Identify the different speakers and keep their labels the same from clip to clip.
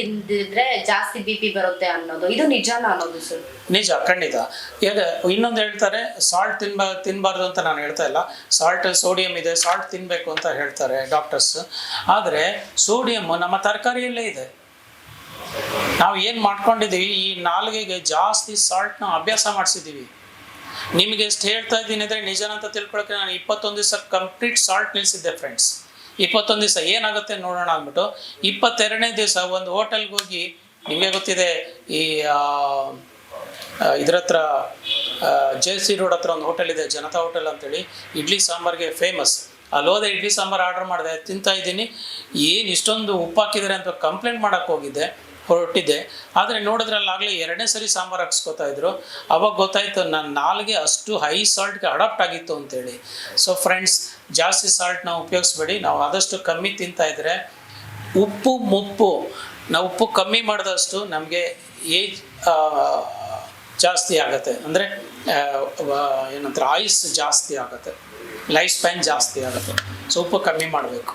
Speaker 1: ತಿಂದಿದ್ರೆ ಜಾಸ್ತಿ BP ಬರುತ್ತೆ ಅನ್ನೋದು, ಇದು ನಿಜಾನ ಅನ್ನೋದು ಸರ್?
Speaker 2: ನಿಜ, ಖಂಡಿತ. ಈಗ ಇನ್ನೊಂದು ಹೇಳ್ತಾರೆ, ಸಾಲ್ಟ್ ತಿನ್ನಬಾರ್ದು ಅಂತ ನಾನು ಹೇಳ್ತಾ ಇಲ್ಲ. ಸಾಲ್ಟ್, ಸೋಡಿಯಂ ಇದೆ, ಸಾಲ್ಟ್ ತಿನ್ನಬೇಕು ಅಂತ ಹೇಳ್ತಾರೆ ಡಾಕ್ಟರ್ಸ್. ಆದರೆ ಸೋಡಿಯಂ ನಮ್ಮ ತರಕಾರಿಯಲ್ಲೇ ಇದೆ. ನಾವು ಏನು ಮಾಡ್ಕೊಂಡಿದ್ದೀವಿ, ಈ ನಾಲಿಗೆಗೆ ಜಾಸ್ತಿ ಸಾಲ್ಟ್ನ ಅಭ್ಯಾಸ ಮಾಡಿಸಿದ್ದೀವಿ. ನಿಮಗೆ ಎಷ್ಟು ಹೇಳ್ತಾ ಇದ್ದೀನಿ ಅಂದರೆ ನಿಜನಂತ ತಿಳ್ಕೊಳಕ್ಕೆ ನಾನು 21 ದಿವಸ ಕಂಪ್ಲೀಟ್ ಸಾಲ್ಟ್ ನಿಲ್ಲಿಸಿದ್ದೆ ಫ್ರೆಂಡ್ಸ್. 21 ದಿವಸ ಏನಾಗುತ್ತೆ ನೋಡೋಣ ಅಂದ್ಬಿಟ್ಟು 22ನೇ ದಿವಸ ಒಂದು ಹೋಟೆಲ್ಗೆ ಹೋಗಿ, ನಿಮಗೆ ಗೊತ್ತಿದೆ ಈ ಇದ್ರ ಹತ್ರ JC ರೋಡ್ ಹತ್ರ ಒಂದು ಹೋಟೆಲ್ ಇದೆ, ಜನತಾ ಹೋಟೆಲ್ ಅಂತೇಳಿ, ಇಡ್ಲಿ ಸಾಂಬಾರ್ಗೆ ಫೇಮಸ್. ಅಲ್ಲಿ ಹೋದೆ, ಇಡ್ಲಿ ಸಾಂಬಾರು ಆರ್ಡರ್ ಮಾಡಿದೆ, ತಿಂತಾ ಇದ್ದೀನಿ. ಏನು ಇಷ್ಟೊಂದು ಉಪ್ಪು ಹಾಕಿದ್ದಾರೆ ಅಂತ ಕಂಪ್ಲೇಂಟ್ ಮಾಡೋಕ್ಕೆ ಹೋಗಿದ್ದೆ, ಹೊರಟಿದ್ದೆ. ಆದರೆ ನೋಡಿದ್ರಲ್ಲಾಗಲೇ 2ನೇ ಸರಿ ಸಾಂಬಾರು ಹಾಕ್ಸ್ಕೊತಾ ಇದ್ರು. ಅವಾಗ ಗೊತ್ತಾಯಿತು ನನ್ನ ನಾಲ್ಗೆ ಅಷ್ಟು ಹೈ ಸಾಲ್ಟ್ಗೆ ಅಡಾಪ್ಟ್ ಆಗಿತ್ತು ಅಂತೇಳಿ. ಸೊ ಫ್ರೆಂಡ್ಸ್, ಜಾಸ್ತಿ ಸಾಲ್ಟ್ನ ಉಪಯೋಗಿಸ್ಬೇಡಿ. ನಾವು ಆದಷ್ಟು ಕಮ್ಮಿ ತಿಂತಾ ಇದ್ದರೆ ಉಪ್ಪು ಮುಪ್ಪು, ನಾವು ಉಪ್ಪು ಕಮ್ಮಿ ಮಾಡಿದಷ್ಟು ನಮಗೆ ಏಜ್ ಜಾಸ್ತಿ ಆಗುತ್ತೆ, ಅಂದರೆ ಏನಂತಾರೆ ಆಯುಸ್ ಜಾಸ್ತಿ ಆಗುತ್ತೆ, ಲೈಫ್ ಸ್ಪ್ಯಾನ್ ಜಾಸ್ತಿ ಆಗುತ್ತೆ. ಸೊ ಉಪ್ಪು ಕಮ್ಮಿ ಮಾಡಬೇಕು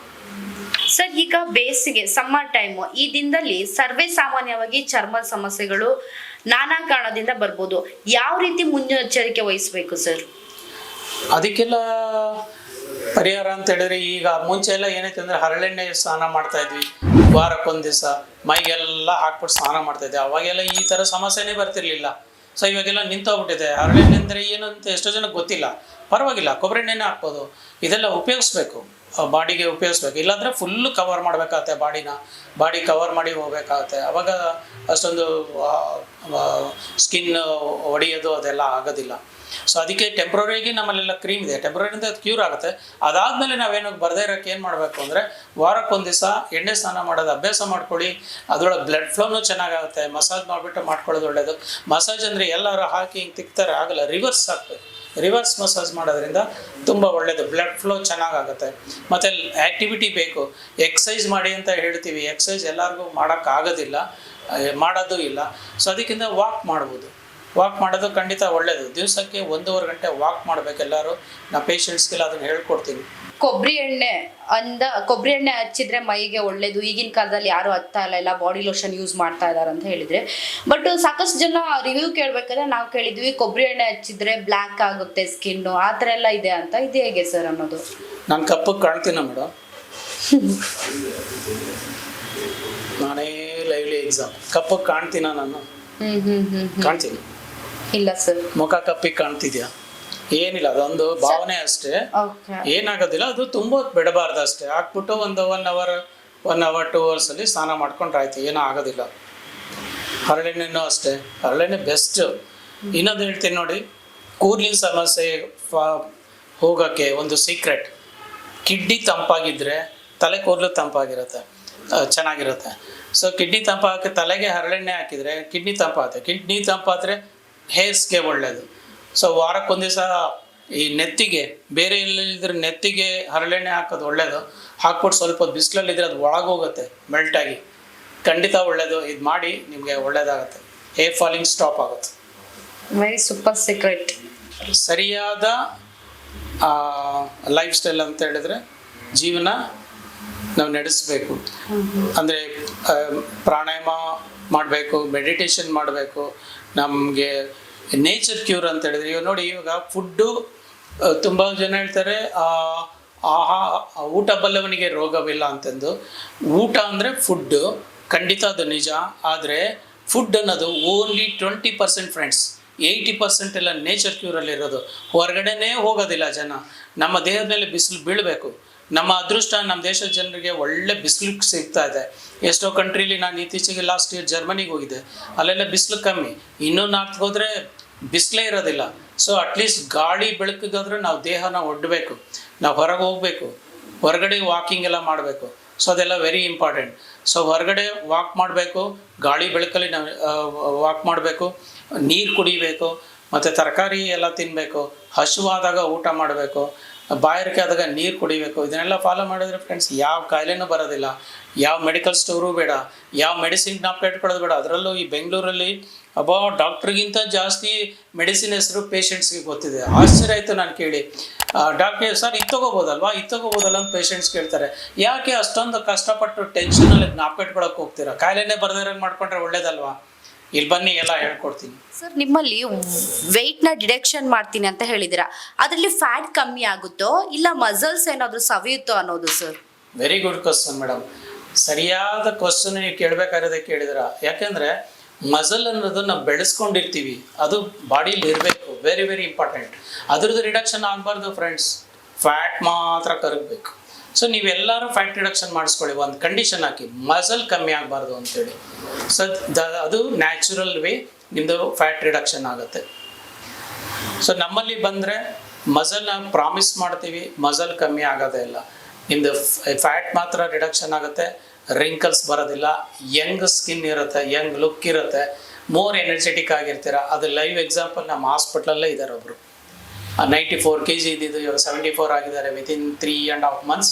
Speaker 1: ಸರ್. ಈಗ ಬೇಸಿಗೆ, ಸಮ್ಮರ್ ಟೈಮು, ಈ ದಿನದಲ್ಲಿ ಸರ್ವೇ ಸಾಮಾನ್ಯವಾಗಿ ಚರ್ಮ ಸಮಸ್ಯೆಗಳು ನಾನಾ ಕಾರಣದಿಂದ ಬರ್ಬೋದು. ಯಾವ ರೀತಿ ಮುನ್ನೆಚ್ಚರಿಕೆ ವಹಿಸಬೇಕು ಸರ್?
Speaker 2: ಅದಕ್ಕೆಲ್ಲ ಪರಿಹಾರ ಅಂತ ಹೇಳಿದ್ರೆ, ಈಗ ಮುಂಚೆ ಎಲ್ಲ ಏನೈತೆ ಅಂದರೆ ಹರಳೆಣ್ಣೆ ಸ್ನಾನ ಮಾಡ್ತಾ ಇದ್ವಿ, ವಾರಕ್ಕೊಂದು ದಿವಸ ಮೈಗೆಲ್ಲ ಹಾಕ್ಬಿಟ್ಟು ಸ್ನಾನ ಮಾಡ್ತಾ ಇದ್ವಿ. ಅವಾಗೆಲ್ಲ ಈ ಥರ ಸಮಸ್ಯೆನೇ ಬರ್ತಿರ್ಲಿಲ್ಲ. ಸೊ ಇವಾಗೆಲ್ಲ ನಿಂತೋಗ್ಬಿಟ್ಟಿದೆ. ಹರಳೆಣ್ಣೆ ಅಂದರೆ ಏನು ಅಂತ ಎಷ್ಟೋ ಜನಕ್ಕೆ ಗೊತ್ತಿಲ್ಲ. ಪರವಾಗಿಲ್ಲ, ಕೊಬ್ಬರಿ ಎಣ್ಣೆನೇ ಹಾಕ್ಬೋದು. ಇದೆಲ್ಲ ಉಪಯೋಗಿಸ್ಬೇಕು, ಬಾಡಿಗೆ ಉಪಯೋಗಿಸ್ಬೇಕು. ಇಲ್ಲಾಂದರೆ ಫುಲ್ಲು ಕವರ್ ಮಾಡಬೇಕಾಗತ್ತೆ, ಬಾಡಿ ಕವರ್ ಮಾಡಿ ಹೋಗ್ಬೇಕಾಗತ್ತೆ. ಅವಾಗ ಅಷ್ಟೊಂದು ಸ್ಕಿನ್ ಒಡೆಯೋದು ಅದೆಲ್ಲ ಆಗೋದಿಲ್ಲ. ಸೊ ಅದಕ್ಕೆ ಟೆಂಪ್ರರಿಯಾಗಿ ನಮ್ಮಲ್ಲೆಲ್ಲ ಕ್ರೀಮ್ ಇದೆ, ಟೆಂಪ್ರರಿಯಿಂದ ಅದು ಕ್ಯೂರ್ ಆಗುತ್ತೆ. ಅದಾದಮೇಲೆ ನಾವೇನು ಬರದೇ ಇರೋಕ್ಕೆ ಏನು ಮಾಡಬೇಕು ಅಂದರೆ, ವಾರಕ್ಕೊಂದು ದಿವಸ ಎಣ್ಣೆ ಸ್ನಾನ ಮಾಡೋದು ಅಭ್ಯಾಸ ಮಾಡ್ಕೊಳ್ಳಿ. ಅದರೊಳಗೆ ಬ್ಲಡ್ ಫ್ಲೋನು ಚೆನ್ನಾಗಾಗುತ್ತೆ. ಮಸಾಜ್ ಮಾಡಿಬಿಟ್ಟು ಮಾಡ್ಕೊಳ್ಳೋದು ಒಳ್ಳೆಯದು. ಮಸಾಜ್ ಅಂದರೆ ಎಲ್ಲರೂ ಹಾಕಿ ಹಿಂಗೆ ತಿಕ್ತಾರೆ, ಆಗಲ್ಲ. ರಿವರ್ಸ್ ಹಾಕಬೇಕು. ರಿವರ್ಸ್ ಮಸಾಜ್ ಮಾಡೋದ್ರಿಂದ ತುಂಬ ಒಳ್ಳೆಯದು, ಬ್ಲಡ್ ಫ್ಲೋ ಚೆನ್ನಾಗಾಗುತ್ತೆ. ಮತ್ತು ಆ್ಯಕ್ಟಿವಿಟಿ ಬೇಕು, ಎಕ್ಸಸೈಸ್ ಮಾಡಿ ಅಂತ ಹೇಳ್ತೀವಿ. ಎಕ್ಸಸೈಸ್ ಎಲ್ಲರಿಗೂ ಮಾಡೋಕ್ಕಾಗೋದಿಲ್ಲ, ಮಾಡೋದು ಇಲ್ಲ. ಸೊ ಅದಕ್ಕಿಂತ ವಾಕ್ ಮಾಡ್ಬೋದು. ವಾಕ್ ಮಾಡೋದು ಖಂಡಿತ ಒಳ್ಳೆಯದು. ದಿವಸಕ್ಕೆ 1.5 ಗಂಟೆ ವಾಕ್ ಮಾಡಬೇಕು ಎಲ್ಲರೂ. ನಾ ಪೇಷಂಟ್ಸ್ಗೆಲ್ಲ ಅದನ್ನು ಹೇಳ್ಕೊಡ್ತೀನಿ.
Speaker 1: ಕೊಬ್ಬರಿ ಎಣ್ಣೆ ಹಚ್ಚಿದ್ರೆ ಮೈಗೆ ಒಳ್ಳೇದು. ಈಗಿನ ಕಾಲದಲ್ಲಿ ಯಾರು ಹಚ್ತಾ ಇಲ್ಲ, ಬಾಡಿ ಲೋಷನ್ ಯೂಸ್ ಮಾಡ್ತಾ ಇದಾರೆ ಅಂತ ಹೇಳಿದ್ರೆ. ಬಟ್ ಸಾಕಷ್ಟು ಜನ ರಿವ್ಯೂ ಕೇಳ್ಬೇಕಾದ್ರೆ ನಾವು ಕೇಳಿದ್ವಿ, ಕೊಬ್ಬರಿ ಎಣ್ಣೆ ಹಚ್ಚಿದ್ರೆ ಬ್ಲ್ಯಾಕ್ ಆಗುತ್ತೆ ಸ್ಕಿನ್ನು, ಆ ಥರ ಎಲ್ಲ ಇದೆ ಅಂತ. ಇದು ಹೇಗೆ ಸರ್ ಅನ್ನೋದು?
Speaker 2: ನಾನು ಕಪ್ಪಗೆ ಕಾಣ್ತೀನ ಮೇಡಮ್? ನಾನೇ ಲೈವ್ಲಿ ಎಕ್ಸಾಮ್, ಕಪ್ಪಗೆ ಕಾಣ್ತೀನ ನಾನು? ಕಾಣ್ತೀನಿ
Speaker 1: ಇಲ್ಲ ಸರ್.
Speaker 2: ಮುಖ ಕಪ್ಪಿಗೆ ಕಾಣ್ತಿದ್ಯಾ? ಏನಿಲ್ಲ, ಅದೊಂದು ಭಾವನೆ ಅಷ್ಟೇ, ಏನಾಗೋದಿಲ್ಲ. ಅದು ತುಂಬ ಬಿಡಬಾರ್ದು ಅಷ್ಟೇ. ಹಾಕ್ಬಿಟ್ಟು ಒಂದು 1 ಅವರ್ 2 ಅವರ್ಸ್ ಅಲ್ಲಿ ಸ್ನಾನ ಮಾಡ್ಕೊಂಡ್ರೆ ಆಯ್ತು, ಏನೂ ಆಗೋದಿಲ್ಲ. ಹರಳೆಣ್ಣೆನೂ ಅಷ್ಟೇ, ಹರಳೆಣ್ಣೆ ಬೆಸ್ಟ್. ಇನ್ನೊಂದು ಹೇಳ್ತೀನಿ ನೋಡಿ, ಕೂದಲಿನ ಸಮಸ್ಯೆ ಹೋಗೋಕ್ಕೆ ಒಂದು ಸೀಕ್ರೆಟ್. ಕಿಡ್ನಿ ತಂಪಾಗಿದ್ದರೆ ತಲೆ ಕೂದಲು ತಂಪಾಗಿರುತ್ತೆ, ಚೆನ್ನಾಗಿರುತ್ತೆ. ಸೊ ಕಿಡ್ನಿ ತಂಪಾಗಕ್ಕೆ ತಲೆಗೆ ಹರಳೆಣ್ಣೆ ಹಾಕಿದರೆ ಕಿಡ್ನಿ ತಂಪಾಗುತ್ತೆ. ಕಿಡ್ನಿ ತಂಪಾದರೆ ಹೇರ್ಸ್ಗೆ ಒಳ್ಳೆಯದು. ಸೊ ವಾರಕ್ಕೊಂದು ದಿವಸ ಈ ನೆತ್ತಿಗೆ, ಬೇರೆ ಎಲ್ಲಿದ್ರೆ ನೆತ್ತಿಗೆ ಹರಳೆಣ್ಣೆ ಹಾಕೋದು ಒಳ್ಳೆಯದು. ಹಾಕ್ಬಿಟ್ಟು ಸ್ವಲ್ಪ ಬಿಸಿಲಲ್ಲಿದ್ದರೆ ಅದು ಒಳಗೋಗುತ್ತೆ, ಮೆಲ್ಟಾಗಿ. ಖಂಡಿತ ಒಳ್ಳೆಯದು. ಇದು ಮಾಡಿ, ನಿಮಗೆ ಒಳ್ಳೆಯದಾಗುತ್ತೆ. ಹೇರ್ ಫಾಲಿಂಗ್ ಸ್ಟಾಪ್ ಆಗುತ್ತೆ.
Speaker 1: Very super secret.
Speaker 2: ಸರಿಯಾದ ಲೈಫ್ ಸ್ಟೈಲ್ ಅಂತ ಹೇಳಿದ್ರೆ ಜೀವನ ನಾವು ನಡೆಸಬೇಕು. ಅಂದರೆ ಪ್ರಾಣಾಯಾಮ ಮಾಡಬೇಕು, ಮೆಡಿಟೇಷನ್ ಮಾಡಬೇಕು. ನಮಗೆ ನೇಚರ್ ಕ್ಯೂರ್ ಅಂತ ಹೇಳಿದ್ರೆ, ಇವಾಗ ನೋಡಿ, ಇವಾಗ ಫುಡ್ಡು ತುಂಬ ಜನ ಹೇಳ್ತಾರೆ ಊಟ ಬಲ್ಲವನಿಗೆ ರೋಗವಿಲ್ಲ ಅಂತಂದು. ಊಟ ಅಂದರೆ ಫುಡ್ಡು, ಖಂಡಿತ ಅದು ನಿಜ. ಆದರೆ ಫುಡ್ ಅನ್ನೋದು ಓನ್ಲಿ 20% ಫ್ರೆಂಡ್ಸ್. 80% ಎಲ್ಲ ನೇಚರ್ ಕ್ಯೂರಲ್ಲಿರೋದು. ಹೊರಗಡೆನೇ ಹೋಗೋದಿಲ್ಲ ಜನ. ನಮ್ಮ ದೇಹದ ಮೇಲೆ ಬಿಸಿಲು ಬೀಳಬೇಕು. ನಮ್ಮ ಅದೃಷ್ಟ, ನಮ್ಮ ದೇಶದ ಜನರಿಗೆ ಒಳ್ಳೆ ಬಿಸಿಲು ಸಿಗ್ತಾ ಇದೆ. ಎಷ್ಟೋ ಕಂಟ್ರೀಲಿ, ನಾನು ಇತ್ತೀಚೆಗೆ ಲಾಸ್ಟ್ ಇಯರ್ ಜರ್ಮನಿಗೆ ಹೋಗಿದ್ದೆ, ಅಲ್ಲೆಲ್ಲ ಬಿಸಿಲು ಕಮ್ಮಿ. ಇನ್ನೂ ನಾರ್ತ್ಗೆ ಹೋದರೆ ಬಿಸಿಲೇ ಇರೋದಿಲ್ಲ. ಸೊ ಅಟ್ಲೀಸ್ಟ್ ಗಾಳಿ ಬೆಳಕಿಗಾದ್ರೆ ನಾವು ದೇಹನ ಒಡ್ಡಬೇಕು, ನಾವು ಹೊರಗೆ ಹೋಗಬೇಕು, ಹೊರಗಡೆ ವಾಕಿಂಗ್ ಎಲ್ಲ ಮಾಡಬೇಕು. ಸೊ ಅದೆಲ್ಲ ವೆರಿ ಇಂಪಾರ್ಟೆಂಟ್. ಸೊ ಹೊರಗಡೆ ವಾಕ್ ಮಾಡಬೇಕು, ಗಾಳಿ ಬೆಳಕಲ್ಲಿ ನಾವು ವಾಕ್ ಮಾಡಬೇಕು, ನೀರು ಕುಡಿಬೇಕು, ಮತ್ತು ತರಕಾರಿ ಎಲ್ಲ ತಿನ್ನಬೇಕು, ಹಸಿವಾದಾಗ ಊಟ ಮಾಡಬೇಕು. ಬಾಯಾರಿಕೆ ಆದಾಗ ನೀರು ಕುಡಿಬೇಕು. ಇದನ್ನೆಲ್ಲ ಫಾಲೋ ಮಾಡಿದ್ರೆ ಫ್ರೆಂಡ್ಸ್ ಯಾವ ಕಾಯಿಲೆನೂ ಬರೋದಿಲ್ಲ, ಯಾವ ಮೆಡಿಕಲ್ ಸ್ಟೋರು ಬೇಡ, ಯಾವ ಮೆಡಿಸಿನ್ ಜ್ಞಾಪಕ ಇಟ್ಕೊಳ್ಳೋದು ಬೇಡ. ಅದರಲ್ಲೂ ಈ ಬೆಂಗಳೂರಲ್ಲಿ ಅಬ್ಬಾ ಡಾಕ್ಟ್ರಿಗಿಂತ ಜಾಸ್ತಿ ಮೆಡಿಸಿನ್ ಹೆಸರು ಪೇಷಂಟ್ಸ್ಗೆ ಗೊತ್ತಿದೆ. ಆಶ್ಚರ್ಯ ಆಯಿತು ನಾನು ಕೇಳಿ. ಡಾಕ್ಟರ್ ಸರ್ ಇದು ತೊಗೋಬೋದಲ್ವಾ ಅಂತ ಪೇಷಂಟ್ಸ್ ಕೇಳ್ತಾರೆ. ಯಾಕೆ ಅಷ್ಟೊಂದು ಕಷ್ಟಪಟ್ಟು ಟೆನ್ಷನಲ್ಲಿ ಜ್ಞಾಪಕ ಇಟ್ಕೊಳಕ್ಕೆ ಹೋಗ್ತೀರಾ? ಕಾಯಿಲೆನೇ ಬರ್ದಿರಂಗೆ ಮಾಡ್ಕೊಂಡ್ರೆ ಒಳ್ಳೇದಲ್ವಾ? ಇಲ್ಲಿ ಬನ್ನಿ ಎಲ್ಲ ಹೇಳ್ಕೊಡ್ತೀನಿ.
Speaker 1: ಸರ್ ನಿಮ್ಮಲ್ಲಿ ವೆಯ್ಟ್ನ ಡಿಡಕ್ಷನ್ ಮಾಡ್ತೀನಿ ಅಂತ ಹೇಳಿದ್ದೀರಾ, ಅದರಲ್ಲಿ ಫ್ಯಾಟ್ ಕಮ್ಮಿ ಆಗುತ್ತೋ ಇಲ್ಲ ಮಸಲ್ಸ್ ಏನಾದರೂ ಸವಿಯುತ್ತೋ ಅನ್ನೋದು sir?
Speaker 2: Very good question madam. ಸರಿಯಾದ ಕ್ವಶನ್ ನೀವು ಕೇಳಬೇಕಾದ್ರೆ ಕೇಳಿದಿರ. ಯಾಕೆಂದರೆ ಮಸಲ್ ಅನ್ನೋದು ನಾವು ಬೆಳೆಸ್ಕೊಂಡಿರ್ತೀವಿ, ಅದು ಬಾಡಿಲಿ ಇರಬೇಕು. Very very important. ಅದ್ರದ್ದು ರಿಡಕ್ಷನ್ ಆಗಬಾರ್ದು ಫ್ರೆಂಡ್ಸ್, ಫ್ಯಾಟ್ ಮಾತ್ರ ಕರಗಬೇಕು. ಸೊ ನೀವೆಲ್ಲರೂ ಫ್ಯಾಟ್ ರಿಡಕ್ಷನ್ ಮಾಡಿಸ್ಕೊಳ್ಳಿ, ಒಂದು ಕಂಡೀಷನ್ ಹಾಕಿ, ಮಸಲ್ ಕಮ್ಮಿ ಆಗಬಾರ್ದು ಅಂತೇಳಿ. ಸೊ ಅದು ನ್ಯಾಚುರಲ್ ವೇ ನಿಮ್ಮದು ಫ್ಯಾಟ್ ರಿಡಕ್ಷನ್ ಆಗುತ್ತೆ. ಸೊ ನಮ್ಮಲ್ಲಿ ಬಂದರೆ ಮಸಲ್ನ ಪ್ರಾಮಿಸ್ ಮಾಡ್ತೀವಿ, ಮಸಲ್ ಕಮ್ಮಿ ಆಗೋದೇ ಇಲ್ಲ. ನಿಮ್ಮದು ಫ್ಯಾಟ್ ಮಾತ್ರ ರಿಡಕ್ಷನ್ ಆಗುತ್ತೆ, ರಿಂಕಲ್ಸ್ ಬರೋದಿಲ್ಲ, ಯಂಗ್ ಸ್ಕಿನ್ ಇರುತ್ತೆ, ಯಂಗ್ ಲುಕ್ ಇರುತ್ತೆ, ಮೋರ್ ಎನರ್ಜೆಟಿಕ್ ಆಗಿರ್ತೀರ. ಅದು ಲೈವ್ ಎಕ್ಸಾಂಪಲ್ ನಮ್ಮ ಹಾಸ್ಪಿಟ್ಲಲ್ಲೇ ಇದ್ದಾರೆ ಒಬ್ಬರು. 94 kg ಇದ್ದಿದ್ದು ಇವಾಗ 74 ಆಗಿದ್ದಾರೆ ವಿತಿನ್ 3.5 months.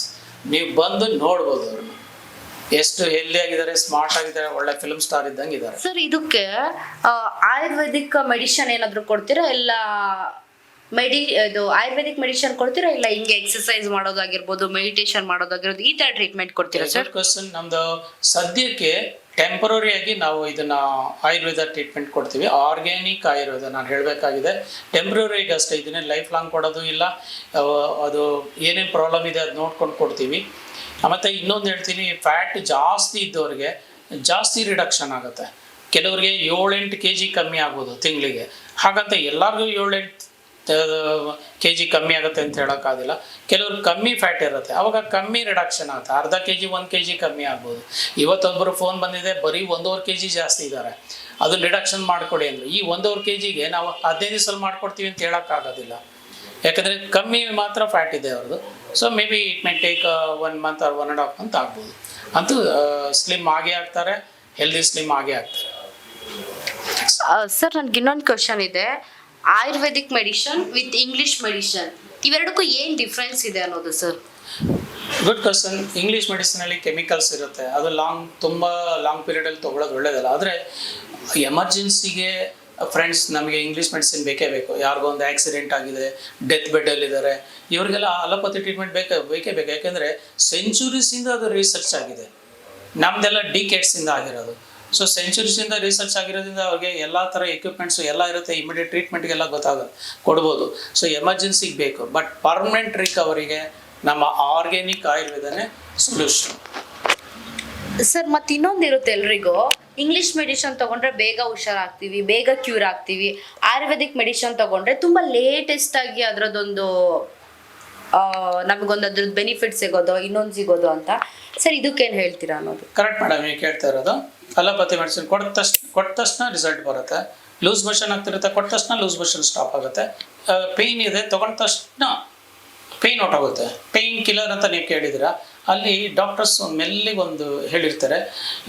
Speaker 2: ನೀವು ಬಂದು ನೋಡ್ಬೋದು ಅವ್ರನ್ನ, ಎಷ್ಟು ಹೆಲ್ದಿ ಆಗಿದ್ದಾರೆ, ಸ್ಮಾರ್ಟ್ ಆಗಿದ್ದಾರೆ, ಒಳ್ಳೆ ಫಿಲ್ಮ್ ಸ್ಟಾರ್ ಇದ್ದಂಗೆ ಇದ್ದಾರೆ.
Speaker 1: ಸರ್ ಇದಕ್ಕೆ ಆಯುರ್ವೇದಿಕ್ ಮೆಡಿಷನ್ ಏನಾದರೂ ಕೊಡ್ತೀರಾ ಇಲ್ಲ ಇದು ಆಯುರ್ವೇದಿಕ್ ಮೆಡಿಷನ್ ಕೊಡ್ತೀರಾ ಇಲ್ಲ ಹಿಂಗೆ ಎಕ್ಸರ್ಸೈಸ್ ಮಾಡೋದಾಗಿರ್ಬೋದು, ಮೆಡಿಟೇಷನ್ ಮಾಡೋದಾಗಿರ್ಬೋದು, ಈ ತರ ಟ್ರೀಟ್ಮೆಂಟ್ ಕೊಡ್ತೀರಾ ಸರ್?
Speaker 2: ಕ್ವಶನ್. ನಮ್ದು ಸದ್ಯಕ್ಕೆ ಟೆಂಪರರಿ ಆಗಿ ನಾವು ಇದನ್ನ ಆಯುರ್ವೇದ ಟ್ರೀಟ್ಮೆಂಟ್ ಕೊಡ್ತೀವಿ, ಆರ್ಗ್ಯಾನಿಕ್ ಆಯುರ್ವೇದ. ನಾನು ಹೇಳಬೇಕಾಗಿದೆ ಟೆಂಪ್ರರಿಗೆ ಅಷ್ಟೇ, ಇದನ್ನೇ ಲೈಫ್ ಲಾಂಗ್ ಕೊಡೋದು ಇಲ್ಲ. ಅದು ಏನೇನು ಪ್ರಾಬ್ಲಮ್ ಇದೆ ಅದು ನೋಡ್ಕೊಂಡು ಕೊಡ್ತೀವಿ. ಮತ್ತು ಇನ್ನೊಂದು ಹೇಳ್ತೀನಿ, ಫ್ಯಾಟ್ ಜಾಸ್ತಿ ಇದ್ದವ್ರಿಗೆ ಜಾಸ್ತಿ ರಿಡಕ್ಷನ್ ಆಗುತ್ತೆ. ಕೆಲವರಿಗೆ 7-8 kg ಕಮ್ಮಿ ಆಗ್ಬೋದು ತಿಂಗಳಿಗೆ. ಹಾಗಂತ ಎಲ್ಲರಿಗೂ 7-8 kg ಕಮ್ಮಿ ಆಗುತ್ತೆ ಅಂತ ಹೇಳೋಕ್ಕಾಗಿಲ್ಲ. ಕೆಲವ್ರು ಕಮ್ಮಿ ಫ್ಯಾಟ್ ಇರುತ್ತೆ, ಅವಾಗ ಕಮ್ಮಿ ರಿಡಕ್ಷನ್ ಆಗುತ್ತೆ. ಅರ್ಧ kg 1 kg ಕಮ್ಮಿ ಆಗ್ಬೋದು. ಇವತ್ತೊಬ್ಬರು ಫೋನ್ ಬಂದಿದೆ, ಬರೀ 1.5 kg ಜಾಸ್ತಿ ಇದ್ದಾರೆ, ಅದನ್ನ ರಿಡಕ್ಷನ್ ಮಾಡಿಕೊಡಿ ಅಂದರೆ ಈ 1.5 kgಗೆ ನಾವು 15 ದಿವಸದಲ್ಲಿ ಮಾಡ್ಕೊಡ್ತೀವಿ ಅಂತ ಹೇಳೋಕ್ಕಾಗೋದಿಲ್ಲ. ಯಾಕಂದರೆ ಕಮ್ಮಿ ಮಾತ್ರ ಫ್ಯಾಟ್ ಇದೆ ಅವ್ರದ್ದು. So may be it my take 1 month or 1.5 month ಆಗ್ಬೋದು. ಅಂತೂ ಸ್ಲಿಮ್ ಆಗೇ ಆಗ್ತಾರೆ, ಹೆಲ್ದಿ ಸ್ಲಿಮ್ ಆಗೇ ಆಗ್ತಾರೆ.
Speaker 1: ಸರ್ ನನಗೆ ಇನ್ನೊಂದು ಕ್ವಶನ್ ಇದೆ, ayurvedic medicine with English medicine ಇವೆರಡಕ್ಕೂ ಏನು ಡಿಫ್ರೆನ್ಸ್ ಇದೆ ಅನ್ನೋದು ಸರ್?
Speaker 2: Good question. ಇಂಗ್ಲೀಷ್ ಮೆಡಿಸಿನಲ್ಲಿ ಕೆಮಿಕಲ್ಸ್ ಇರುತ್ತೆ, ಅದು ತುಂಬ ಲಾಂಗ್ ಪೀರಿಯಡಲ್ಲಿ ತೊಗೊಳೋದು ಒಳ್ಳೆಯದಲ್ಲ. ಆದರೆ ಎಮರ್ಜೆನ್ಸಿಗೆ ಫ್ರೆಂಡ್ಸ್ ನಮಗೆ ಇಂಗ್ಲೀಷ್ ಮೆಡಿಸಿನ್ ಬೇಕೇ ಬೇಕು. ಯಾರಿಗೋ ಒಂದು ಆಕ್ಸಿಡೆಂಟ್ ಆಗಿದೆ, ಡೆತ್ ಬೆಡ್ಡಲ್ಲಿದ್ದಾರೆ, ಇವರಿಗೆಲ್ಲ ಅಲೋಪತಿ ಟ್ರೀಟ್ಮೆಂಟ್ ಬೇಕೇ ಬೇಕು. ಯಾಕೆಂದರೆ ಸೆಂಚುರೀಸಿಂದ ಅದು ರಿಸರ್ಚ್ ಆಗಿದೆ, ನಮ್ಮದೆಲ್ಲ ಡಿಕೇಟ್ಸಿಂದ ಆಗಿರೋದು. ಸೊ ಸೆಂಚುರೀಸಿಂದ ರಿಸರ್ಚ್ ಆಗಿರೋದ್ರಿಂದ ಅವ್ರಿಗೆ ಎಲ್ಲ ಥರ ಎಕ್ವಿಪ್ಮೆಂಟ್ಸು ಎಲ್ಲ ಇರುತ್ತೆ, ಇಮಿಡಿಯೇಟ್ ಟ್ರೀಟ್ಮೆಂಟ್ಗೆಲ್ಲ ಕೊಡ್ಬೋದು. ಸೊ ಎಮರ್ಜೆನ್ಸಿಗೆ ಬೇಕು, ಬಟ್ ಪರ್ಮನೆಂಟ್ ರಿಕವರಿಗೆ ನಮ್ಮ ಆರ್ಗ್ಯಾನಿಕ್ ಆಯುರ್ವೇದನೇ ಸೊಲ್ಯೂಷನ್.
Speaker 1: ಸರ್ ಮತ್ತೆ ಇನ್ನೊಂದು ಇರುತ್ತೆ, ಎಲ್ರಿಗೂ ಇಂಗ್ಲಿಷ್ ಮೆಡಿಷನ್ ತಗೊಂಡ್ರೆ ಬೇಗ ಹುಷಾರಾಗ್ತೀವಿ, ಬೇಗ ಕ್ಯೂರ್ ಆಗ್ತೀವಿ, ಆಯುರ್ವೇದಿಕ್ ಮೆಡಿಷನ್ ತಗೊಂಡ್ರೆ ತುಂಬ ಲೇಟೆಸ್ಟ್ ಆಗಿ ಅದರದ್ದೊಂದು ನಮಗೊಂದು ಅದ್ರದ್ದು ಬೆನಿಫಿಟ್ ಸಿಗೋದು, ಇನ್ನೊಂದು ಸಿಗೋದು ಅಂತ. ಸರ್ ಇದಕ್ಕೇನು ಹೇಳ್ತೀರಾ ಅನ್ನೋದು? ಕರೆಕ್ಟ್
Speaker 2: ಮೇಡಮ್, ನೀವು ಕೇಳ್ತಾ ಇರೋದು. ಅಲೋಪತಿ ಮೆಡಿಸಿನ್ ಕೊಟ್ಟ ತಕ್ಷಣ ರಿಸಲ್ಟ್ ಬರುತ್ತೆ, ಲೂಸ್ ಮೋಷನ್ ಆಗ್ತಿರುತ್ತೆ, ಕೊಟ್ಟ ತಕ್ಷಣ ಲೂಸ್ ಮೋಷನ್ ಸ್ಟಾಪ್ ಆಗುತ್ತೆ. ಪೇಯ್ನ್ ಇದೆ, ತೊಗೊಂಡ ತಕ್ಷಣ ಪೇಯ್ನ್ ಹೊಟ್ಟೋಗುತ್ತೆ. ಪೇಯ್ನ್ ಕಿಲ್ಲರ್ ಅಂತ ನೀವು ಕೇಳಿದಿರ, ಅಲ್ಲಿ ಡಾಕ್ಟರ್ಸ್ ಮೆಲ್ಲಿಗೊಂದು ಹೇಳಿರ್ತಾರೆ,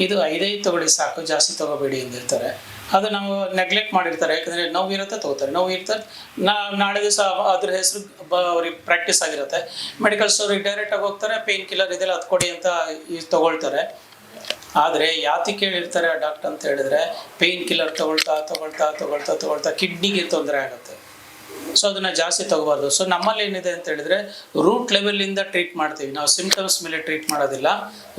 Speaker 2: ಇದು 5 ತೊಗೊಳ್ಳಿ ಸಾಕು, ಜಾಸ್ತಿ ತೊಗೋಬೇಡಿ ಅಂದಿರ್ತಾರೆ. ಅದು ನಾವು ನೆಗ್ಲೆಕ್ಟ್ ಮಾಡಿರ್ತಾರೆ, ಯಾಕಂದರೆ ನೋವಿರುತ್ತೆ ತೊಗೋತಾರೆ, ನೋವಿರ್ತಾರೆ. ನಾಳೆ ದಿವಸ ಅದ್ರ ಹೆಸರು ಅವ್ರಿಗೆ ಪ್ರಾಕ್ಟೀಸ್ ಆಗಿರುತ್ತೆ, ಮೆಡಿಕಲ್ ಸ್ಟೋರಿಗೆ ಡೈರೆಕ್ಟಾಗಿ ಹೋಗ್ತಾರೆ, ಪೇಯ್ನ್ ಕಿಲ್ಲರ್ ಇದೆಲ್ಲ ಅದು ಕೊಡಿ ಅಂತ ತೊಗೊಳ್ತಾರೆ. ಆದರೆ ಯಾತಿ ಕೇಳಿರ್ತಾರೆ ಡಾಕ್ಟರ್ ಅಂತ ಹೇಳಿದ್ರೆ, ಪೇಯ್ನ್ ಕಿಲ್ಲರ್ ತೊಗೊಳ್ತಾ ಕಿಡ್ನಿಗೆ ತೊಂದರೆ ಆಗುತ್ತೆ. ಸೊ ಅದನ್ನು ಜಾಸ್ತಿ ತೊಗೋಬಾರ್ದು. ಸೊ ನಮ್ಮಲ್ಲಿ ಏನಿದೆ ಅಂತ ಹೇಳಿದ್ರೆ, ರೂಟ್ ಲೆವೆಲಿಂದ ಟ್ರೀಟ್ ಮಾಡ್ತೀವಿ ನಾವು, ಸಿಂಪ್ಟಮ್ಸ್ ಮೇಲೆ ಟ್ರೀಟ್ ಮಾಡೋದಿಲ್ಲ.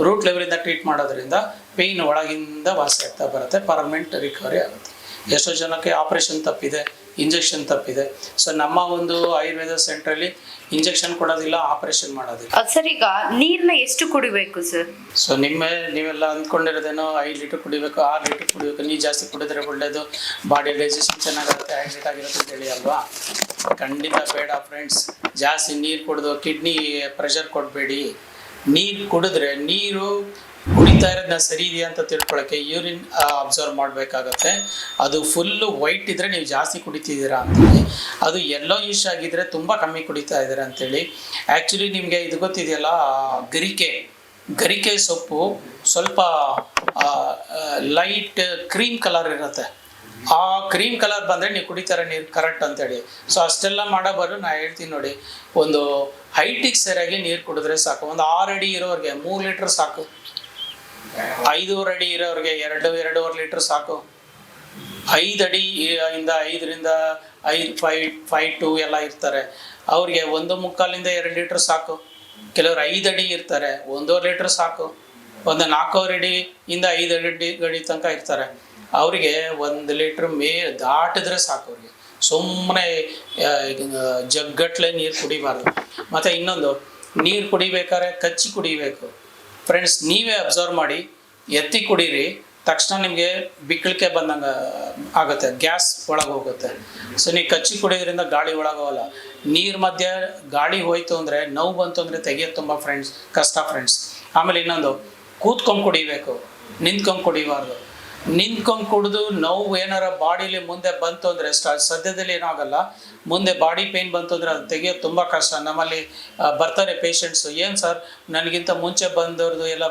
Speaker 2: ರೂಟ್ ಲೆವೆಲಿಂದ ಟ್ರೀಟ್ ಮಾಡೋದ್ರಿಂದ ಪೇಯ್ನ್ ಒಳಗಿಂದ ವಾಸಿ ಆಗ್ತಾ ಬರುತ್ತೆ, ಪರ್ಮನೆಂಟ್ ರಿಕವರಿ ಆಗುತ್ತೆ. ಎಷ್ಟೋ ಜನಕ್ಕೆ ಆಪ್ರೇಷನ್ ತಪ್ಪಿದೆ, ಇಂಜೆಕ್ಷನ್ ತಪ್ಪಿದೆ. ಸೊ ನಮ್ಮ ಒಂದು ಆಯುರ್ವೇದ ಸೆಂಟ್ರಲ್ಲಿ ಇಂಜೆಕ್ಷನ್ ಕೊಡೋದಿಲ್ಲ, ಆಪರೇಷನ್ ಮಾಡೋದಿಲ್ಲ.
Speaker 1: ಸರ್ ಈಗ ನೀರನ್ನ ಎಷ್ಟು ಕುಡಿಬೇಕು ಸರ್?
Speaker 2: ಸೊ ನೀವೆಲ್ಲ ಅಂದ್ಕೊಂಡಿರೋದೇನೋ 5 ಲೀಟರ್ ಕುಡಿಬೇಕು, 6 ಲೀಟರ್ ಕುಡಿಬೇಕು, ನೀರು ಜಾಸ್ತಿ ಕುಡಿದ್ರೆ ಒಳ್ಳೆಯದು, ಬಾಡಿ ಡೈಜೆಷನ್ ಚೆನ್ನಾಗಿರುತ್ತೆ, ಹೈಡ್ರೇಟ್ ಆಗಿರುತ್ತೆ ಅಂತೇಳಿ ಅಲ್ವಾ? ಖಂಡಿತ ಬೇಡ ಫ್ರೆಂಡ್ಸ್. ಜಾಸ್ತಿ ನೀರು ಕುಡಿದು ಕಿಡ್ನಿ ಪ್ರೆಷರ್ ಕೊಡಬೇಡಿ. ನೀರು ಕುಡಿದ್ರೆ, ನೀರು ಕುಡಿತಾ ಇರೋದನ್ನ ಸರಿ ಇದೆಯಾ ಅಂತ ತಿಳ್ಕೊಳ್ಳೋಕ್ಕೆ ಯೂರಿನ್ ಅಬ್ಸರ್ವ್ ಮಾಡಬೇಕಾಗತ್ತೆ. ಅದು ಫುಲ್ಲು ವೈಟ್ ಇದ್ದರೆ ನೀವು ಜಾಸ್ತಿ ಕುಡಿತಿದ್ದೀರಾ ಅಂತೇಳಿ, ಅದು ಎಲ್ಲೋ ಇಶ್ ಆಗಿದ್ದರೆ ತುಂಬ ಕಮ್ಮಿ ಕುಡಿತಾ ಇದ್ದೀರಾ ಅಂತೇಳಿ. ಆ್ಯಕ್ಚುಲಿ ನಿಮಗೆ ಇದು ಗೊತ್ತಿದೆಯಲ್ಲ, ಗರಿಕೆ ಸೊಪ್ಪು ಸ್ವಲ್ಪ ಲೈಟ್ ಕ್ರೀಮ್ ಕಲರ್ ಇರುತ್ತೆ. ಆ ಕ್ರೀಮ್ ಕಲರ್ ಬಂದರೆ ನೀವು ಕುಡಿತಾರೆ ನೀರು ಕರೆಕ್ಟ್ ಅಂತೇಳಿ. ಸೊ ಅಷ್ಟೆಲ್ಲ ಮಾಡಬಾರ್ದು. ನಾನು ಹೇಳ್ತೀನಿ ನೋಡಿ, ಒಂದು ಹೈಟಿಗೆ ಸರಿಯಾಗಿ ನೀರು ಕುಡಿದ್ರೆ ಸಾಕು. ಒಂದು 6 ಅಡಿ ಇರೋರಿಗೆ 3 ಲೀಟ್ರ್ ಸಾಕು. 5 ಅಡಿ ಇರೋರಿಗೆ 2-2.5 ಲೀಟ್ರ್ ಸಾಕು. 5 ಅಡಿ ಇಂದ 5ರಿಂದ 5 ಎಲ್ಲ ಇರ್ತಾರೆ, ಅವ್ರಿಗೆ 1.25 2 ಲೀಟ್ರ್ ಸಾಕು. ಕೆಲವರು 5 ಅಡಿ ಇರ್ತಾರೆ, 1.5 ಲೀಟ್ರ್ ಸಾಕು. ಒಂದು 4 ಅಡಿ ಇಂದ 5 ಅಡಿ ತನಕ ಇರ್ತಾರೆ, ಅವರಿಗೆ 1 ಲೀಟ್ರ್ ದಾಟಿದ್ರೆ ಸಾಕು. ಅವ್ರಿಗೆ ಸುಮ್ಮನೆ ಜಗ್ಗಟ್ಲೆ ನೀರು ಕುಡಿಬಾರ್ದು. ಮತ್ತು ಇನ್ನೊಂದು, ನೀರು ಕುಡಿಬೇಕಾದ್ರೆ ಕಚ್ಚಿ ಕುಡಿಬೇಕು ಫ್ರೆಂಡ್ಸ್. ನೀವೇ ಅಬ್ಸರ್ವ್ ಮಾಡಿ, ಎತ್ತಿ ಕುಡೀರಿ, ತಕ್ಷಣ ನಿಮಗೆ ಬಿಕ್ಕಳಿಕೆ ಬಂದಂಗೆ ಆಗುತ್ತೆ, ಗ್ಯಾಸ್ ಒಳಗೆ ಹೋಗುತ್ತೆ. ಸೊ ನೀವು ಕಚ್ಚಿ ಕುಡಿಯೋದ್ರಿಂದ ಗಾಳಿ ಒಳಗೋಗಲ್ಲ. ನೀರು ಮಧ್ಯೆ ಗಾಳಿ ಹೋಯ್ತು ಅಂದರೆ, ನೋವು ಬಂತು ಅಂದರೆ ತೆಗಿಯೋದು ತುಂಬ ಕಷ್ಟ ಫ್ರೆಂಡ್ಸ್. ಆಮೇಲೆ ಇನ್ನೊಂದು, ಕೂತ್ಕೊಂಡು ಕುಡಿಬೇಕು, ನಿಂತ್ಕೊಂಡು ಕುಡಿಬಾರ್ದು. ನಿಂತ್ಕೊಂಡು ಕುಡಿದು ನೋವು ಏನಾರ ಬಾಡಿಲಿ ಮುಂದೆ ಬಂತು ಅಂದರೆ, ಸದ್ಯದಲ್ಲಿ ಏನಾಗಲ್ಲ, ಮುಂದೆ ಬಾಡಿ ಪೇಯ್ನ್ ಬಂತು ಅಂದರೆ ಅದು ತೆಗಿಯೋದು ತುಂಬ ಕಷ್ಟ. ನಮ್ಮಲ್ಲಿ ಬರ್ತಾರೆ ಪೇಷಂಟ್ಸು, ಏನು ಸರ್ ನನಗಿಂತ ಮುಂಚೆ ಬಂದವ್ರದ್ದು ಎಲ್ಲ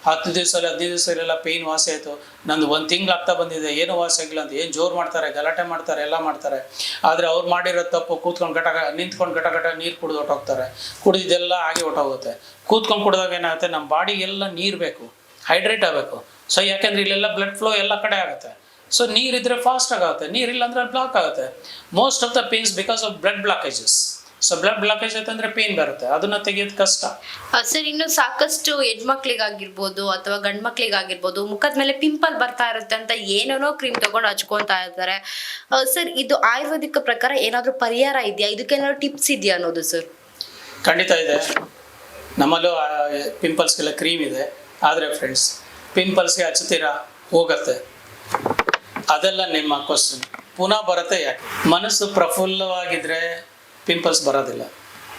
Speaker 2: 10 ದಿವಸ 15 ದಿವಸಲೆಲ್ಲ ಪೇಯ್ನ್ ವಾಸಿ ಆಯಿತು, ನಂದು 1 ತಿಂಗಳು ಆಗ್ತಾ ಬಂದಿದೆ, ಏನೂ ವಾಸಿ ಆಗಿಲ್ಲ ಅಂತ ಏನು ಜೋರು ಮಾಡ್ತಾರೆ, ಗಲಾಟೆ ಮಾಡ್ತಾರೆ, ಎಲ್ಲ ಮಾಡ್ತಾರೆ. ಆದರೆ ಅವ್ರು ಮಾಡಿರೋ ತಪ್ಪು, ನಿಂತ್ಕೊಂಡು ಗಟ ನೀರು ಕುಡಿದು ಹೊಟ್ಟೋಗ್ತಾರೆ. ಕುಡಿದೆಲ್ಲ ಆಗಿ ಹೊಟ್ಟೋಗುತ್ತೆ. ಕೂತ್ಕೊಂಡು ಕುಡಿದಾಗ ಏನಾಗುತ್ತೆ, ನಮ್ಮ ಬಾಡಿಗೆಲ್ಲ ನೀರು ಬೇಕು, ಹೈಡ್ರೇಟ್ ಆಗಬೇಕು. ಸೊ ಯಾಕೆಂದರೆ ಇಲ್ಲೆಲ್ಲ ಬ್ಲಡ್ ಫ್ಲೋ ಎಲ್ಲ ಕಡೆ ಆಗುತ್ತೆ. ಸೊ ನೀರಿದ್ರೆ ಫಾಸ್ಟ್ ಆಗುತ್ತೆ, ನೀರಿಲ್ಲ ಅಂದರೆ ಬ್ಲಾಕ್ ಆಗುತ್ತೆ. Most of the pains because of blood blockages. So blood blockage ಆಯ್ತು ಅಂದರೆ ಪೇನ್ ಬರುತ್ತೆ, ಅದನ್ನು ತೆಗಿಯೋದು ಕಷ್ಟ.
Speaker 1: ಸರ್, ಇನ್ನು ಸಾಕಷ್ಟು ಹೆಣ್ಮಕ್ಳಿಗಾಗಿರ್ಬೋದು ಅಥವಾ ಗಂಡು ಮಕ್ಳಿಗಾಗಿರ್ಬೋದು ಮುಖದ ಮೇಲೆ ಪಿಂಪಲ್ ಬರ್ತಾ ಇರುತ್ತೆ ಅಂತ ಏನೇನೋ ಕ್ರೀಮ್ ತಗೊಂಡು ಹಚ್ಕೊತಾ ಇರ್ತಾರೆ. ಸರ್, ಇದು ಆಯುರ್ವೇದಿಕ್ ಪ್ರಕಾರ ಏನಾದರೂ ಪರಿಹಾರ ಇದೆಯಾ? ಇದಕ್ಕೇನಾದ್ರು ಟಿಪ್ಸ್ ಇದೆಯಾ ಅನ್ನೋದು ಸರ್?
Speaker 2: ಖಂಡಿತ ಇದೆ. ನಮ್ಮಲ್ಲೂ ಪಿಂಪಲ್ಸ್ಗೆಲ್ಲ ಕ್ರೀಮ್ ಇದೆ. ಆದರೆ ಫ್ರೆಂಡ್ಸ್, ಪಿಂಪಲ್ಸ್ಗೆ ಹಚ್ತೀರಾ, ಹೋಗುತ್ತೆ, ಅದೆಲ್ಲ ನಿಮ್ಮ ಕ್ವಶನ್. ಪುನಃ ಬರುತ್ತೆ ಯಾಕೆ? ಮನಸ್ಸು ಪ್ರಫುಲ್ಲವಾಗಿದ್ದರೆ ಪಿಂಪಲ್ಸ್ ಬರೋದಿಲ್ಲ.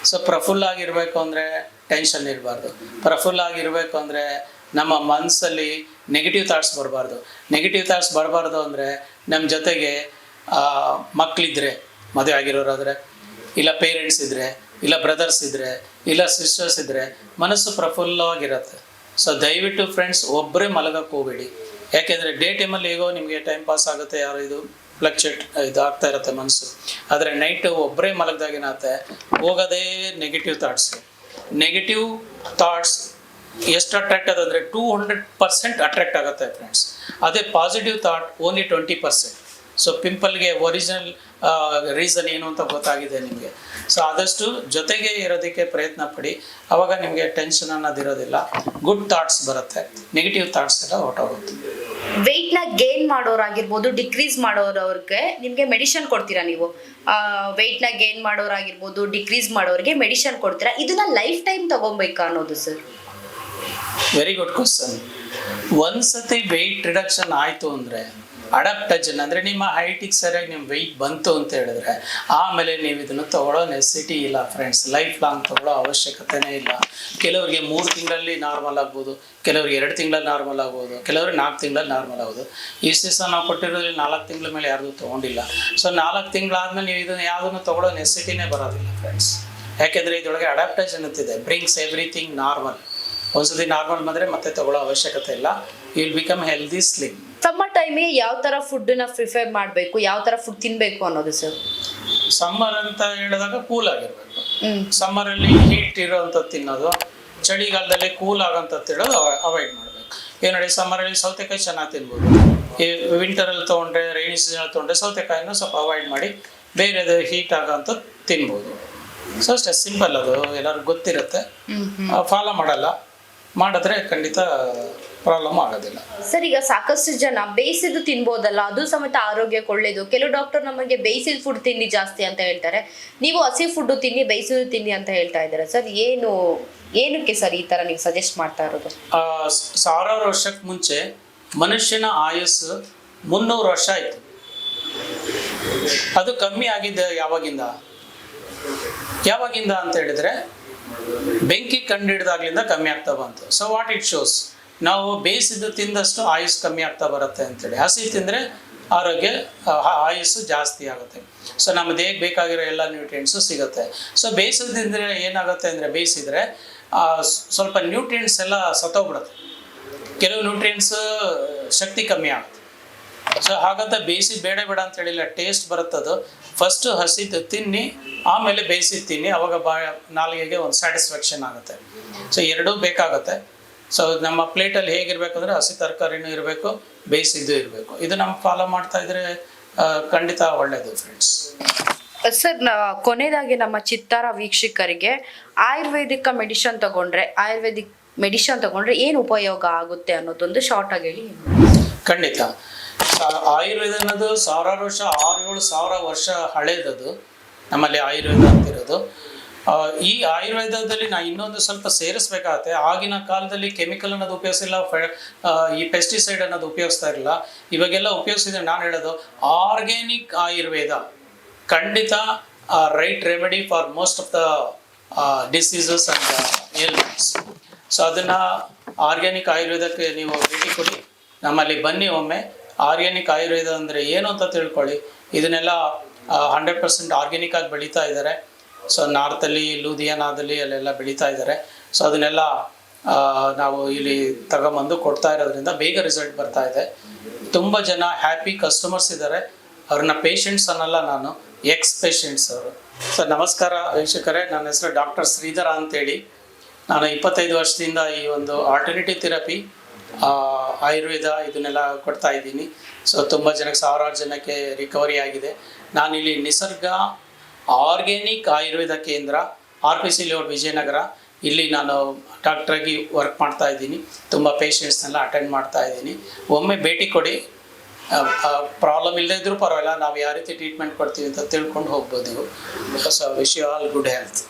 Speaker 2: ಸೊ ಪ್ರಫುಲ್ಲ ಆಗಿರಬೇಕು ಅಂದರೆ ಟೆನ್ಷನ್ ಇರಬಾರ್ದು. ಪ್ರಫುಲ್ಲ ಆಗಿರಬೇಕು ಅಂದರೆ ನಮ್ಮ ಮನಸ್ಸಲ್ಲಿ ನೆಗೆಟಿವ್ ಥಾಟ್ಸ್ ಬರಬಾರ್ದು. ನೆಗೆಟಿವ್ ಥಾಟ್ಸ್ ಬರಬಾರ್ದು ಅಂದರೆ ನಮ್ಮ ಜೊತೆಗೆ ಮಕ್ಕಳಿದ್ರೆ, ಮದುವೆ ಆಗಿರೋರಾದರೆ, ಇಲ್ಲ ಪೇರೆಂಟ್ಸ್ ಇದ್ದರೆ, ಇಲ್ಲ ಬ್ರದರ್ಸ್ ಇದ್ದರೆ, ಇಲ್ಲ ಸಿಸ್ಟರ್ಸ್ ಇದ್ದರೆ ಮನಸ್ಸು ಪ್ರಫುಲ್ಲವಾಗಿರುತ್ತೆ. ಸೊ ದಯವಿಟ್ಟು ಫ್ರೆಂಡ್ಸ್, ಒಬ್ಬರೇ ಮಲಗಕ್ಕೆ ಹೋಗಬೇಡಿ. ಯಾಕೆಂದರೆ ಡೇ ಟೈಮಲ್ಲಿ ಹೇಗೋ ನಿಮಗೆ ಟೈಮ್ ಪಾಸ್ ಆಗುತ್ತೆ, ಯಾರು ಇದು ಫ್ಲಕ್ಚುಯೇಟ್ ಇದು ಆಗ್ತಾ ಇರುತ್ತೆ ಮನಸ್ಸು. ಆದರೆ ನೈಟು ಒಬ್ಬರೇ ಮಲಗಿದಾಗ ಏನಾಗುತ್ತೆ, ಹೋಗೋದೇ ನೆಗೆಟಿವ್ ಥಾಟ್ಸ್. ನೆಗೆಟಿವ್ ಥಾಟ್ಸ್ ಎಷ್ಟು ಅಟ್ರಾಕ್ಟ್ ಆಗುತ್ತೆ 200% ಅಟ್ರಾಕ್ಟ್ ಆಗುತ್ತೆ ಫ್ರೆಂಡ್ಸ್. ಅದೇ ಪಾಸಿಟಿವ್ ಥಾಟ್ ಓನ್ಲಿ 20%. ಸೊ ಪಿಂಪಲ್ಗೆ ಒರಿಜಿನಲ್ ರೀಸನ್ ಏನು ಅಂತ ಗೊತ್ತಾಗಿದೆ ನಿಮಗೆ. ಸೊ ಆದಷ್ಟು ಜೊತೆಗೆ ಇರೋದಕ್ಕೆ ಪ್ರಯತ್ನ ಪಡಿ, ಆವಾಗ ನಿಮಗೆ ಟೆನ್ಷನ್ ಅನ್ನೋದಿರೋದಿಲ್ಲ, ಗುಡ್ ಥಾಟ್ಸ್ ಬರುತ್ತೆ, ನೆಗೆಟಿವ್ ಥಾಟ್ಸ್ ಎಲ್ಲ ಹೊರಟೋಗುತ್ತೆ.
Speaker 1: ವೆಯ್ಟ್ನ ಗೇನ್ ಮಾಡೋರಾಗಿರ್ಬೋದು, ಡಿಕ್ರೀಸ್ ಮಾಡೋರವ್ರಿಗೆ ನಿಮಗೆ ಮೆಡಿಷನ್ ಕೊಡ್ತೀರಾ ನೀವು? ವೆಯ್ಟ್ನ ಗೇನ್ ಮಾಡೋರಾಗಿರ್ಬೋದು, ಡಿಕ್ರೀಸ್ ಮಾಡೋರಿಗೆ ಮೆಡಿಷನ್ ಕೊಡ್ತೀರಾ? ಇದನ್ನ ಲೈಫ್ ಟೈಮ್ ತಗೊಬೇಕಾ ಅನ್ನೋದು ಸರ್?
Speaker 2: Very good question. ಒಂದ್ಸತಿ ವೆಯ್ಟ್ ರಿಡಕ್ಷನ್ ಆಯಿತು ಅಂದರೆ, ಅಡಾಪ್ಟೇಷನ್ ಅಂದರೆ ನಿಮ್ಮ ಹೈಟಿಗೆ ಸರಿಯಾಗಿ ನಿಮ್ಮ ವೆಯ್ಟ್ ಬಂತು ಅಂತ ಹೇಳಿದ್ರೆ, ಆಮೇಲೆ ನೀವು ಇದನ್ನು ತೊಗೊಳ್ಳೋ ನೆಸಿಟಿ ಇಲ್ಲ ಫ್ರೆಂಡ್ಸ್. ಲೈಫ್ ಲಾಂಗ್ ತೊಗೊಳ್ಳೋ ಅವಶ್ಯಕತೆನೇ ಇಲ್ಲ. ಕೆಲವರಿಗೆ 3 ತಿಂಗಳಲ್ಲಿ ನಾರ್ಮಲ್ ಆಗ್ಬೋದು, ಕೆಲವರಿಗೆ 2 ತಿಂಗಳಲ್ಲಿ ನಾರ್ಮಲ್ ಆಗ್ಬೋದು, ಕೆಲವರಿಗೆ 4 ತಿಂಗಳಲ್ಲಿ ನಾರ್ಮಲ್ ಆಗ್ಬೋದು. ಇಷ್ಟು ದಿವಸ ನಾವು ಕೊಟ್ಟಿರೋದ್ರಲ್ಲಿ 4 ತಿಂಗಳ ಮೇಲೆ ಯಾರ್ದು ತೊಗೊಂಡಿಲ್ಲ. ಸೊ 4 ತಿಂಗಳಾದ್ಮೇಲೆ ನೀವು ಇದನ್ನು ಯಾವುದನ್ನು ತೊಗೊಳ್ಳೋ ನೆಸಿಟಿನೇ ಬರೋದಿಲ್ಲ ಫ್ರೆಂಡ್ಸ್. ಯಾಕೆಂದರೆ ಇದರೊಳಗೆ ಅಡಾಪ್ಟೇಷನ್ ಅಂತಿದೆ, ಬ್ರಿಂಗ್ಸ್ ಎವ್ರಿಥಿಂಗ್ ನಾರ್ಮಲ್. ಒಂದ್ಸತಿ ನಾರ್ಮಲ್ ಬಂದರೆ ಮತ್ತೆ ತೊಗೊಳ್ಳೋ ಅವಶ್ಯಕತೆ ಇಲ್ಲ. You will become healthy slim.
Speaker 1: Summer ಟೈಮಿಗೆ ಯಾವ ಥರ ಫುಡ್ಡನ್ನ ಪ್ರಿಫರ್ ಮಾಡಬೇಕು, ಯಾವ ಥರ ಫುಡ್ ತಿನ್ನಬೇಕು ಅನ್ನೋದು ಸರ್?
Speaker 2: ಸಮ್ಮರ್ ಅಂತ ಹೇಳಿದಾಗ ಕೂಲ್ ಆಗಿರಬೇಕು. ಸಮ್ಮರಲ್ಲಿ ಹೀಟ್ ಇರೋವಂಥದ್ದು ತಿನ್ನೋದು, ಚಳಿಗಾಲದಲ್ಲಿ ಕೂಲ್ ಆಗೋಂಥದ್ದು ತಿನ್ನೋದು ಅವಾಯ್ಡ್ ಮಾಡಬೇಕು. ಏನು ನೋಡಿ, ಸಮ್ಮರಲ್ಲಿ ಸೌತೆಕಾಯಿ ಚೆನ್ನಾಗಿ ತಿನ್ಬೋದು. ಈ ವಿಂಟರಲ್ಲಿ ತೊಗೊಂಡ್ರೆ, ರೈನಿ ಸೀಸನಲ್ಲಿ ತೊಗೊಂಡ್ರೆ ಸೌತೆಕಾಯಿನ ಸ್ವಲ್ಪ ಅವಾಯ್ಡ್ ಮಾಡಿ ಬೇರೆದು ಹೀಟ್ ಆಗೋಂಥದ್ದು ತಿನ್ಬೋದು. ಸೊ ಅಷ್ಟೇ ಸಿಂಪಲ್, ಅದು ಎಲ್ಲರಿಗೂ ಗೊತ್ತಿರುತ್ತೆ, ಫಾಲೋ ಮಾಡಿದ್ರೆ ಖಂಡಿತ ಪ್ರಾಬ್ಲಮ್ ಆಗೋದಿಲ್ಲ.
Speaker 1: ಸರ್, ಈಗ ಸಾಕಷ್ಟು ಜನ ಬೇಯಿಸಿದ್ದು ತಿನ್ಬೋದಲ್ಲ, ಅದು ಸಮೇತ ಆರೋಗ್ಯಕ್ಕೆ ಒಳ್ಳೇದು. ಕೆಲವು ಡಾಕ್ಟರ್ ನಮಗೆ ಬೇಯಿಸಿದ ಫುಡ್ ತಿನ್ನಿ ಜಾಸ್ತಿ ಅಂತ ಹೇಳ್ತಾರೆ, ನೀವು ಹಸಿ ಫುಡ್ ತಿನ್ನಿ, ಬೇಯಿಸಿದ್ದು ತಿನ್ನಿ ಅಂತ ಹೇಳ್ತಾ ಇದ್ದಾರೆ. ಸರ್, ಏನಕ್ಕೆ ಸರ್ ಈ ಥರ ನೀವು ಸಜೆಸ್ಟ್ ಮಾಡ್ತಾ ಇರೋದು?
Speaker 2: 1000 ವರ್ಷಕ್ಕೆ ಮುಂಚೆ ಮನುಷ್ಯನ ಆಯಸ್ಸು 300 ವರ್ಷ ಆಯಿತು. ಅದು ಕಮ್ಮಿ ಆಗಿದ್ದ ಯಾವಾಗಿಂದ ಅಂತ ಹೇಳಿದ್ರೆ, ಬೆಂಕಿ ಕಂಡುಹಿಡಿದಾಗ್ಲಿಂದ ಕಮ್ಮಿ ಆಗ್ತಾ ಬಂತು. ಸೊ ವಾಟ್ ಇಟ್ ಶೋಸ್, ನಾವು ಬೇಯಿಸಿದ್ದು ತಿಂದಷ್ಟು ಆಯುಸ್ ಕಮ್ಮಿ ಆಗ್ತಾ ಬರುತ್ತೆ ಅಂತೇಳಿ. ಹಸಿ ತಿಂದರೆ ಆಯುಸ್ಸು ಜಾಸ್ತಿ ಆಗುತ್ತೆ. ಸೊ ನಮ್ಮ ದೇಹಕ್ಕೆ ಬೇಕಾಗಿರೋ ಎಲ್ಲ ನ್ಯೂಟ್ರಿಯೆಂಟ್ಸು ಸಿಗುತ್ತೆ. ಸೊ ಬೇಯಿಸಿದ್ದು ತಿಂದರೆ ಏನಾಗುತ್ತೆ ಅಂದರೆ, ಬೇಯಿಸಿದರೆ ಸ್ವಲ್ಪ ನ್ಯೂಟ್ರಿಯೆಂಟ್ಸ್ ಎಲ್ಲ ಸತ್ತೋಗ್ಬಿಡುತ್ತೆ. ಕೆಲವು ನ್ಯೂಟ್ರಿಯೆಂಟ್ಸ್ ಶಕ್ತಿ ಕಮ್ಮಿ ಆಗುತ್ತೆ. ಸೊ ಹಾಗಂತ ಬೇಯಿಸಿ ಬೇಡ ಬೇಡ ಅಂತ ಹೇಳಿಲ್ಲ, ಟೇಸ್ಟ್ ಬರುತ್ತದು. ಫಸ್ಟು ಹಸಿದು ತಿನ್ನಿ, ಆಮೇಲೆ ಬೇಯಿಸಿ ತಿನ್ನಿ, ಅವಾಗ ನಾಲಿಗೆಗೆ ಒಂದು ಸ್ಯಾಟಿಸ್ಫ್ಯಾಕ್ಷನ್ ಆಗುತ್ತೆ. ಸೊ ಎರಡೂ ಬೇಕಾಗುತ್ತೆ. ಸೊ ನಮ್ಮ ಪ್ಲೇಟಲ್ಲಿ ಹೇಗಿರ್ಬೇಕಂದ್ರೆ ಹಸಿ ತರಕಾರಿನೂ ಇರಬೇಕು, ಬೇಯಿಸಿದ್ದು ಇರಬೇಕು. ಇದು ನಮ್ಮ ಫಾಲೋ ಮಾಡ್ತಾ ಇದ್ರೆ ಖಂಡಿತ ಒಳ್ಳೆಯದು ಫ್ರೆಂಡ್ಸ್.
Speaker 1: ಸರ್, ಕೊನೆಯದಾಗಿ ನಮ್ಮ ಚಿತ್ತಾರ ವೀಕ್ಷಕರಿಗೆ ಆಯುರ್ವೇದಿಕ್ ಮೆಡಿಷನ್ ತಗೊಂಡ್ರೆ ಏನು ಉಪಯೋಗ ಆಗುತ್ತೆ ಅನ್ನೋದೊಂದು ಶಾರ್ಟ್ ಆಗಿ ಹೇಳಿ.
Speaker 2: ಖಂಡಿತ. ಆಯುರ್ವೇದ ಅನ್ನೋದು 1000 ವರ್ಷ, 6-7 ಸಾವಿರ ವರ್ಷ ಹಳೇದದು ನಮ್ಮಲ್ಲಿ ಆಯುರ್ವೇದ ಅಂತಿರೋದು. ಈ ಆಯುರ್ವೇದದಲ್ಲಿ ನಾ ಇನ್ನೊಂದು ಸ್ವಲ್ಪ ಸೇರಿಸ್ಬೇಕಾಗತ್ತೆ. ಆಗಿನ ಕಾಲದಲ್ಲಿ ಕೆಮಿಕಲ್ ಅನ್ನೋದು ಉಪಯೋಗಿಸಿಲ್ಲ, ಈ ಪೆಸ್ಟಿಸೈಡ್ ಅನ್ನೋದು ಉಪಯೋಗಿಸ್ತಾ ಇರಲಿಲ್ಲ. ಇವಾಗೆಲ್ಲ ಉಪಯೋಗಿಸಿದ್ರೆ ನಾನು ಹೇಳೋದು ಆರ್ಗ್ಯಾನಿಕ್ ಆಯುರ್ವೇದ ಖಂಡಿತ right remedy for most of the diseases and ailments. So ಅದನ್ನು ಆರ್ಗ್ಯಾನಿಕ್ ಆಯುರ್ವೇದಕ್ಕೆ ನೀವು ಭೇಟಿ ಕೊಡಿ, ನಮ್ಮಲ್ಲಿ ಬನ್ನಿ ಒಮ್ಮೆ. ಆರ್ಗ್ಯಾನಿಕ್ ಆಯುರ್ವೇದ ಅಂದರೆ ಏನು ಅಂತ ತಿಳ್ಕೊಳ್ಳಿ. ಇದನ್ನೆಲ್ಲ 100% ಆರ್ಗ್ಯಾನಿಕ್ ಆಗಿ ಬೆಳೀತಾ ಇದ್ದಾರೆ. ಸೊ ನಾರ್ತಲ್ಲಿ, ಲೂಧಿಯಾನಾದಲ್ಲಿ ಅಲ್ಲೆಲ್ಲ ಬೆಳೀತಾ ಇದ್ದಾರೆ. ಸೊ ಅದನ್ನೆಲ್ಲ ನಾವು ಇಲ್ಲಿ ತಗೊಂಬಂದು ಕೊಡ್ತಾ ಇರೋದ್ರಿಂದ ಬೇಗ ರಿಸಲ್ಟ್ ಬರ್ತಾ ಇದೆ. ತುಂಬ ಜನ ಹ್ಯಾಪಿ ಕಸ್ಟಮರ್ಸ್ ಇದ್ದಾರೆ. ಅವ್ರನ್ನ ಪೇಷಂಟ್ಸ್ ಅನ್ನಲ್ಲ, ನಾನು ಎಕ್ಸ್ ಪೇಷಂಟ್ಸ್ ಅವರು. ಸೊ ನಮಸ್ಕಾರ ವೀಕ್ಷಕರೇ, ನನ್ನ ಹೆಸರು ಡಾಕ್ಟರ್ ಶ್ರೀಧರ ಅಂತೇಳಿ. ನಾನು 25 ವರ್ಷದಿಂದ ಈ ಒಂದು ಆಲ್ಟರ್ನೇಟಿವ್ ಥೆರಪಿ, ಆಯುರ್ವೇದ ಇದನ್ನೆಲ್ಲ ಕೊಡ್ತಾ ಇದ್ದೀನಿ. ಸೊ ತುಂಬ ಜನಕ್ಕೆ, 1000 ಜನಕ್ಕೆ ರಿಕವರಿ ಆಗಿದೆ. ನಾನಿಲ್ಲಿ ನಿಸರ್ಗ ಆರ್ಗ್ಯಾನಿಕ್ ಆಯುರ್ವೇದ ಕೇಂದ್ರ, RPC ಲೇಔಟ್, ವಿಜಯನಗರ, ಇಲ್ಲಿ ನಾನು ಡಾಕ್ಟ್ರಾಗಿ ವರ್ಕ್ ಮಾಡ್ತಾ ಇದ್ದೀನಿ. ತುಂಬ ಪೇಷಂಟ್ಸ್ನೆಲ್ಲ ಅಟೆಂಡ್ ಮಾಡ್ತಾ ಇದ್ದೀನಿ. ಒಮ್ಮೆ ಭೇಟಿ ಕೊಡಿ. ಪ್ರಾಬ್ಲಮ್ ಇಲ್ಲದೇ ಇದ್ರೂ ಪರವಾಗಿಲ್ಲ, ನಾವು ಯಾವ ರೀತಿ ಟ್ರೀಟ್ಮೆಂಟ್ ಕೊಡ್ತೀವಿ ಅಂತ ತಿಳ್ಕೊಂಡು ಹೋಗ್ಬೋದು. So wish you all good health.